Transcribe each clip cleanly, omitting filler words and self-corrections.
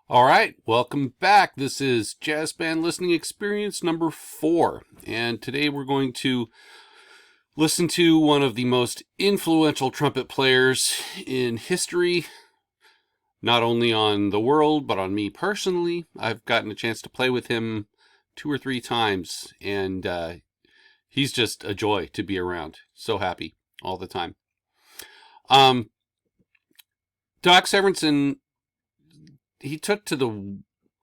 All right, welcome back. This is Jazz Band Listening Experience number 4. And today we're going to listen to one of the most influential trumpet players in history, not only on the world, but on me personally. I've gotten a chance to play with him 2 or 3 times, and he's just a joy to be around. So happy all the time. Doc Severinsen, he took to the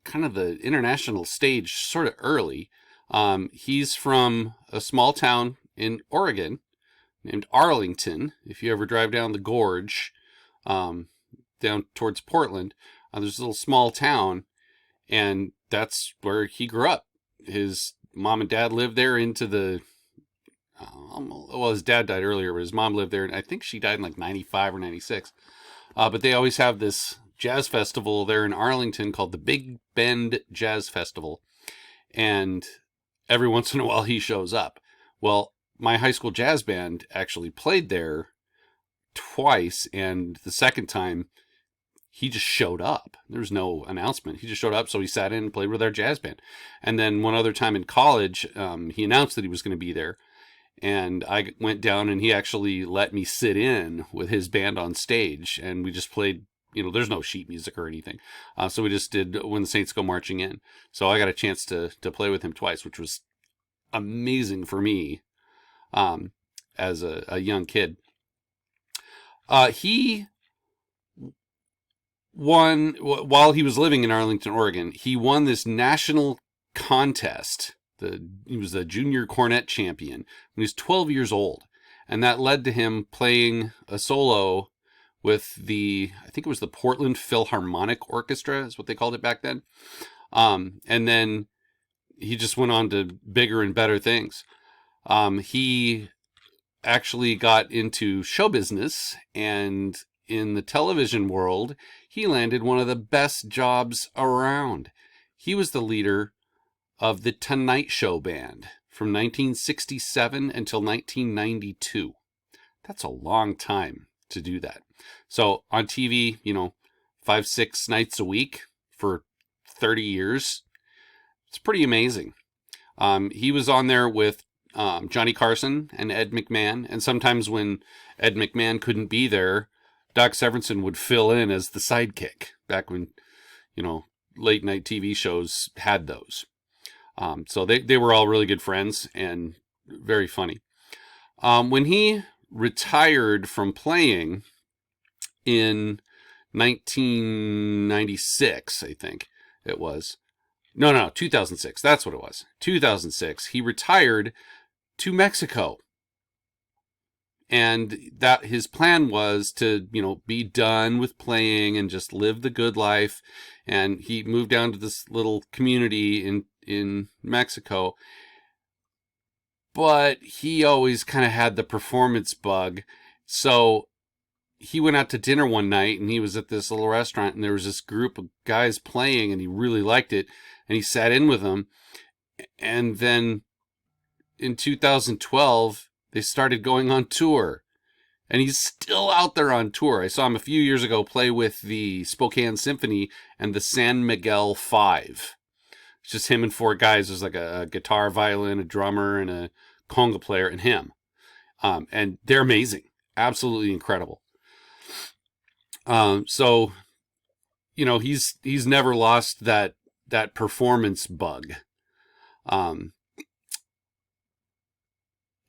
kind of the international stage sort of early. He's from a small town in Oregon named Arlington. If you ever drive down the gorge, down towards Portland, there's a little small town, and that's where he grew up. His mom and dad lived there into the, well, his dad died earlier, but his mom lived there, and I think she died in like 95 or 96. But they always have this jazz festival there in Arlington called the Big Bend Jazz Festival. And every once in a while he shows up. Well, my high school jazz band actually played there twice. And the second time he just showed up. There was no announcement. He just showed up. So he sat in and played with our jazz band. And then one other time in college, he announced that he was going to be there. And I went down and he actually let me sit in with his band on stage. And we just played, there's no sheet music or anything. So we just did When the Saints Go Marching In. So I got a chance to play with him twice, which was amazing for me as a young kid. He won, while he was living in Arlington, Oregon, he won this national contest. He was the junior cornet champion when he was 12 years old. And that led to him playing a solo with I think it was the Portland Philharmonic Orchestra, is what they called it back then. And then he just went on to bigger and better things. He actually got into show business, and in the television world, he landed one of the best jobs around. He was the leader of the Tonight Show band from 1967 until 1992. That's a long time to do that. So on TV, 5-6 nights a week for 30 years. It's pretty amazing. He was on there with Johnny Carson and Ed McMahon. And sometimes when Ed McMahon couldn't be there, Doc Severinsen would fill in as the sidekick back when, late night TV shows had those. So they were all really good friends and very funny. When he retired from playing in 1996, I think it was. No, 2006. That's what it was. 2006. He retired to Mexico. And that his plan was to, be done with playing and just live the good life. And he moved down to this little community in Mexico. But he always kind of had the performance bug. So he went out to dinner one night, and he was at this little restaurant, and there was this group of guys playing, and he really liked it. And he sat in with them. And then in 2012, they started going on tour. And he's still out there on tour. I saw him a few years ago play with the Spokane Symphony and the San Miguel Five. It's just him and 4 guys. There's like a guitar, violin, a drummer, and a conga player, and him. And they're amazing. Absolutely incredible. So, he's never lost that performance bug.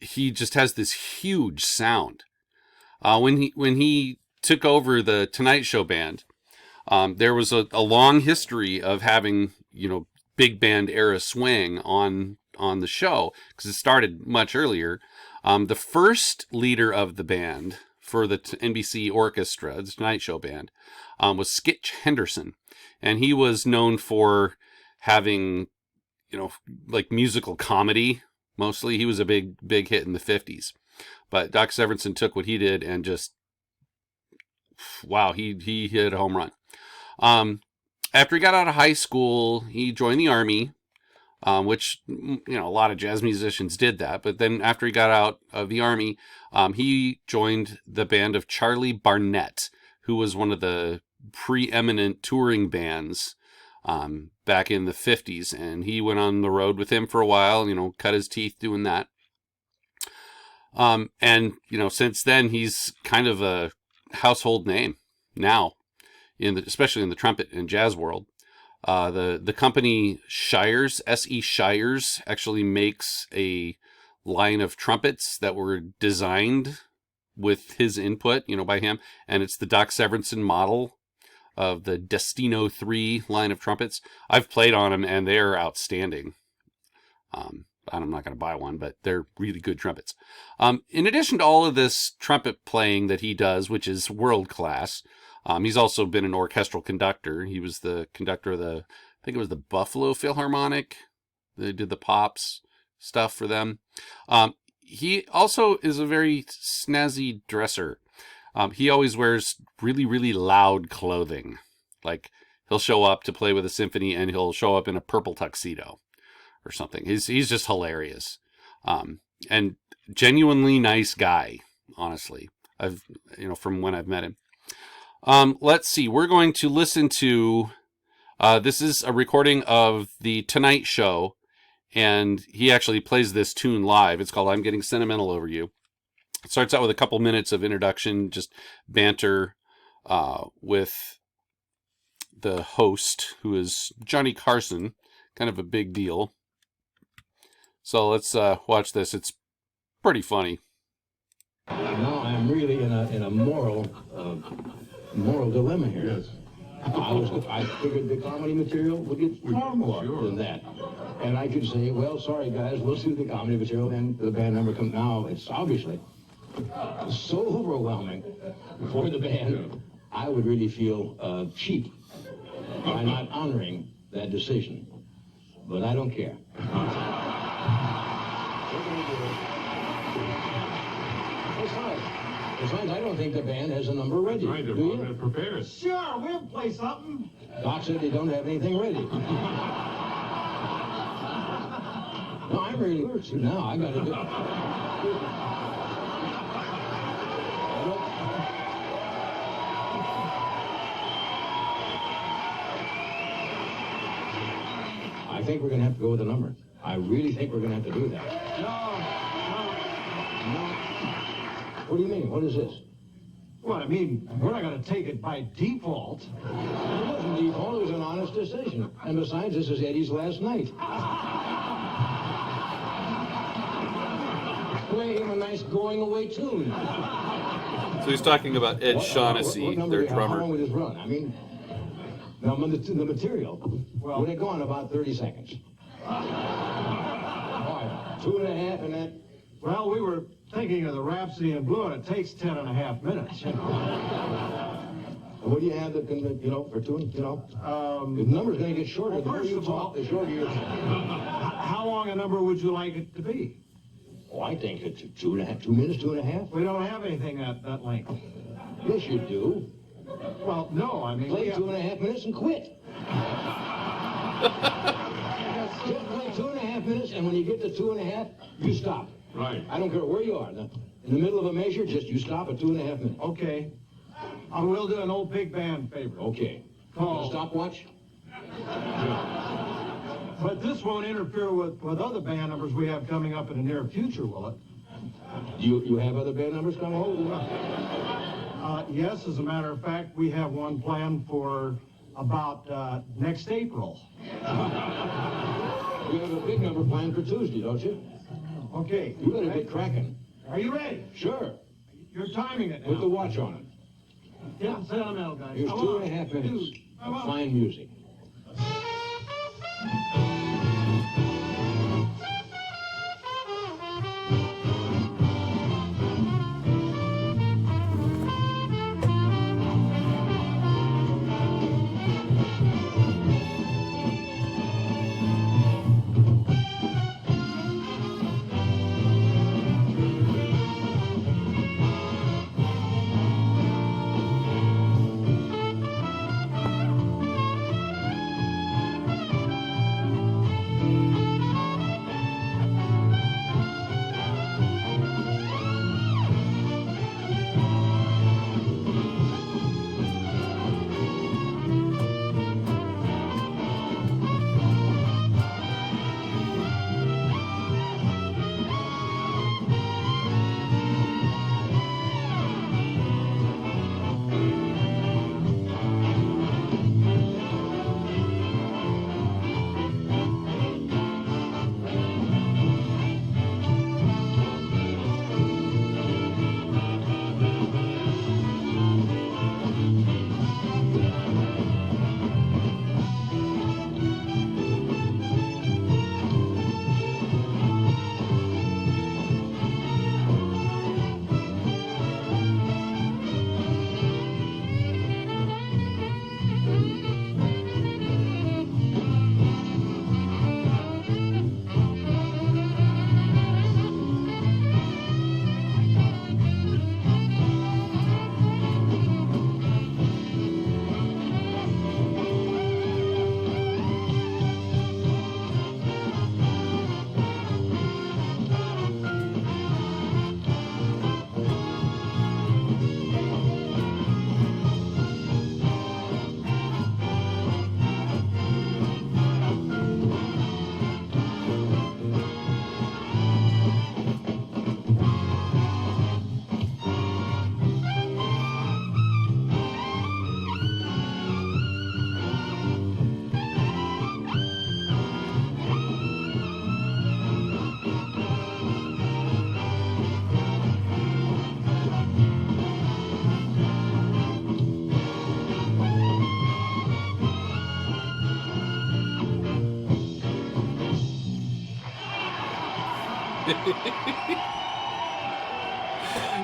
He just has this huge sound. When he took over the Tonight Show band, there was a long history of having, big band era swing on the show, because it started much earlier. The first leader of the band for the NBC Orchestra, the Tonight Show band, was Skitch Henderson. And he was known for having, like musical comedy. Mostly, he was a big hit in the 50s. But Doc Severinsen took what he did and just, wow, he hit a home run. After he got out of high school, he joined the Army, which, a lot of jazz musicians did that. But then after he got out of the Army, he joined the band of Charlie Barnett, who was one of the preeminent touring bands back in the 50s. And he went on the road with him for a while, cut his teeth doing that. And, since then, he's kind of a household name now, especially in the trumpet and jazz world. The company Shires, S.E. Shires, actually makes a line of trumpets that were designed with his input, by him. And it's the Doc Severinsen model of the Destino 3 line of trumpets. I've played on them, and they're outstanding. I'm not going to buy one, but they're really good trumpets. In addition to all of this trumpet playing that he does, which is world class, he's also been an orchestral conductor. He was the conductor of I think it was the Buffalo Philharmonic. They did the Pops stuff for them. He also is a very snazzy dresser. He always wears really, really loud clothing. Like, he'll show up to play with a symphony, and he'll show up in a purple tuxedo or something. He's just hilarious. And genuinely nice guy, honestly. From when I've met him. Let's see. We're going to listen to, this is a recording of the Tonight Show, and he actually plays this tune live. It's called I'm Getting Sentimental Over You. It starts out with a couple minutes of introduction, just banter with the host, who is Johnny Carson, kind of a big deal. So let's watch this. It's pretty funny. Now I'm really in a moral dilemma here. Yes. I figured the comedy material would get far more than that. And I could say, well, sorry guys, we'll do the comedy material, and the band number comes. Now it's obviously so overwhelming for the band. I would really feel cheap by not honoring that decision. But I don't care. Besides, I don't think the band has a number ready. Right, do you? Prepared. Sure, we'll play something. Doc said they don't have anything ready. No, I'm really hurt. See, now I got to do. I think we're going to have to go with a number. I really think we're going to have to do that. No. What do you mean? What is this? Well, I mean, we're not going to take it by default. It wasn't default. It was an honest decision. And besides, this is Eddie's last night. Play him a nice going-away tune. So he's talking about Ed Shaughnessy, their drummer. How long would this run? I mean, now the material would have gone about 30 seconds. All right, 2.5 and that. Well, we were thinking of the Rhapsody in Blue, and it takes 10.5 minutes. What do you have that can, for tuning, the number's going to get shorter. Well, first of all, the shorter you... How long a number would you like it to be? Oh, I think it's 2.5 minutes, 2.5. We don't have anything that length. Yes, you do. Well, no, I mean... Play 2.5 minutes and quit. Just play 2.5 minutes, and when you get to 2.5, you stop. Right. I don't care where you are. Now, in the middle of a measure, just you stop at 2.5 minutes. Okay. I will do an old big band favor. Okay. Oh. Stopwatch? But this won't interfere with other band numbers we have coming up in the near future, will it? You have other band numbers coming? Yes, as a matter of fact, we have one planned for about next April. You have a big number planned for Tuesday, don't you? Okay. You better get cracking. Are you ready? Sure. You're timing it now. Put the watch on it. Yeah, sentimental, guys. Here's 2.5 minutes of fine music.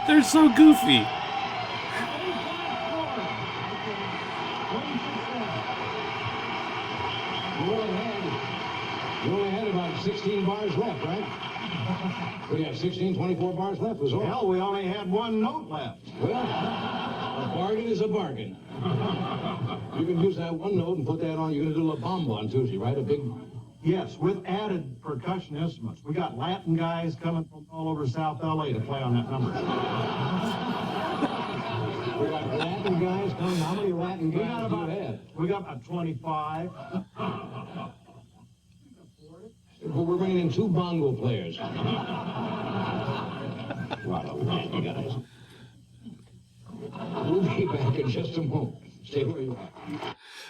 They're so goofy. You only had about 16 bars left, right? We have 16, 24 bars left, was all. Hell, we only had one note left. Well, a bargain is a bargain. You can use that one note and put that on. You're going to do La Bamba on Tuesday, right? A big... Yes, with added percussion instruments. We got Latin guys coming from all over South LA to play on that number. We got Latin guys coming. How many Latin guys do you have? We got about 25. Well, we're bringing in 2 bongo players. Wow, Latin guys. We'll be back in just a moment. Stay where you are.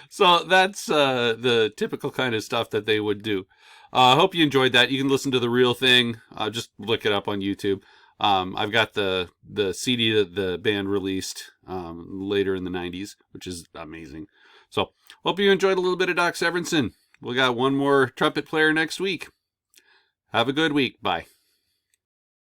So that's the typical kind of stuff that they would do. I hope you enjoyed that. You can listen to the real thing. Just look it up on YouTube. I've got the CD that the band released later in the 90s, which is amazing. So hope you enjoyed a little bit of Doc Severinsen. We got one more trumpet player next week. Have a good week. Bye.